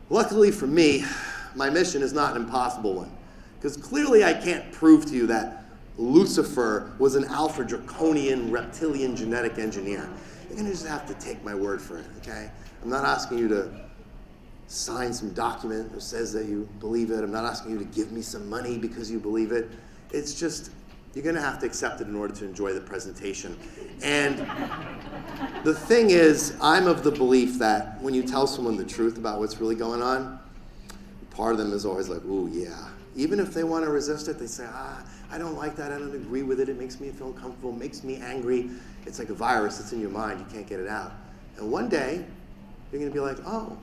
Luckily for me, my mission is not an impossible one, because clearly I can't prove to you that Lucifer was an alpha draconian reptilian genetic engineer. You're going to just have to take my word for it, okay? I'm not asking you to sign some document that says that you believe it. I'm not asking you to give me some money because you believe it. It's just, you're going to have to accept it in order to enjoy the presentation. And the thing is, I'm of the belief that when you tell someone the truth about what's really going on, part of them is always like, ooh, yeah. Even if they want to resist it, they say, I don't like that, I don't agree with it, it makes me feel uncomfortable, it makes me angry. It's like a virus, it's in your mind, you can't get it out. And one day, you're going to be like, oh,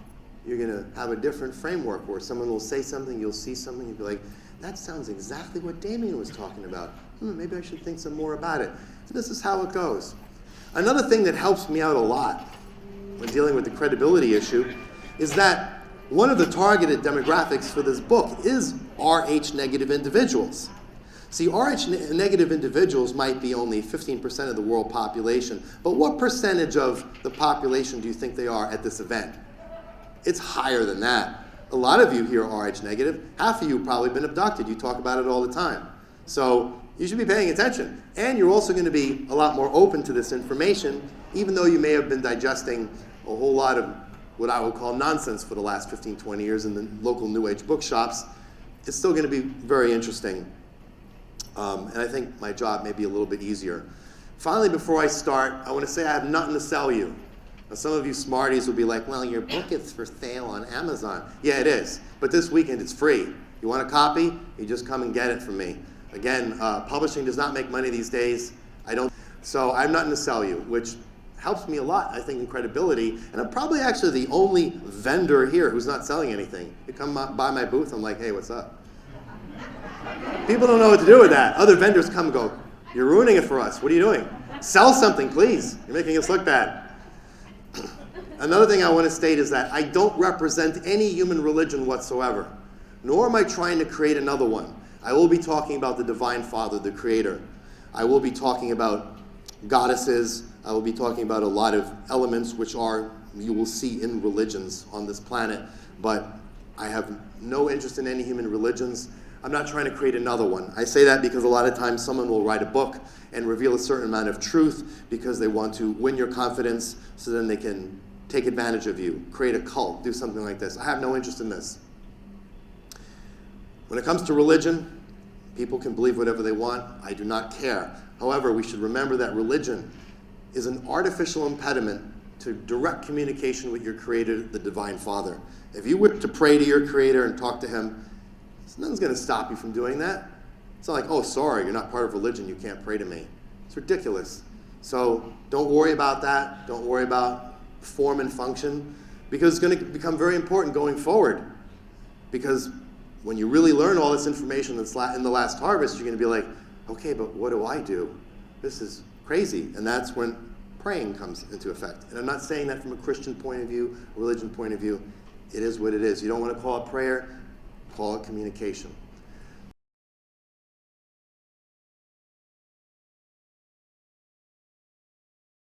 you're going to have a different framework where someone will say something, you'll see something, you'll be like, that sounds exactly what Damien was talking about. Maybe I should think some more about it. And this is how it goes. Another thing that helps me out a lot when dealing with the credibility issue is that one of the targeted demographics for this book is Rh negative individuals. See, Rh negative individuals might be only 15% of the world population, but what percentage of the population do you think they are at this event? It's higher than that. A lot of you here are Rh negative. Half of you have probably been abducted. You talk about it all the time. So you should be paying attention. And you're also going to be a lot more open to this information, even though you may have been digesting a whole lot of what I would call nonsense for the last 15, 20 years in the local New Age bookshops. It's still going to be very interesting. And I think my job may be a little bit easier. Finally, before I start, I want to say I have nothing to sell you. Now, some of you smarties will be like, well, your book is for sale on Amazon. Yeah, it is. But this weekend, it's free. You want a copy? You just come and get it from me. Again, publishing does not make money these days. So I have nothing to sell you, which helps me a lot, I think, in credibility. And I'm probably actually the only vendor here who's not selling anything. You come by my booth, I'm like, hey, what's up? People don't know what to do with that. Other vendors come and go, you're ruining it for us. What are you doing? Sell something, please. You're making us look bad. Another thing I want to state is that I don't represent any human religion whatsoever, nor am I trying to create another one. I will be talking about the Divine Father, the Creator. I will be talking about goddesses. I will be talking about a lot of elements which you will see in religions on this planet, but I have no interest in any human religions. I'm not trying to create another one. I say that because a lot of times someone will write a book and reveal a certain amount of truth because they want to win your confidence so then they can take advantage of you, create a cult, do something like this. I have no interest in this. When it comes to religion, people can believe whatever they want. I do not care. However, we should remember that religion is an artificial impediment to direct communication with your Creator, the Divine Father. If you were to pray to your Creator and talk to Him, nothing's going to stop you from doing that. It's not like, oh, sorry, you're not part of religion, you can't pray to me. It's ridiculous. So don't worry about that. Don't worry about form and function, because it's going to become very important going forward. Because when you really learn all this information that's in the last harvest, you're going to be like, okay, but what do I do? This is crazy. And that's when praying comes into effect. And I'm not saying that from a Christian point of view, a religion point of view. It is what it is. You don't want to call it prayer, call it communication.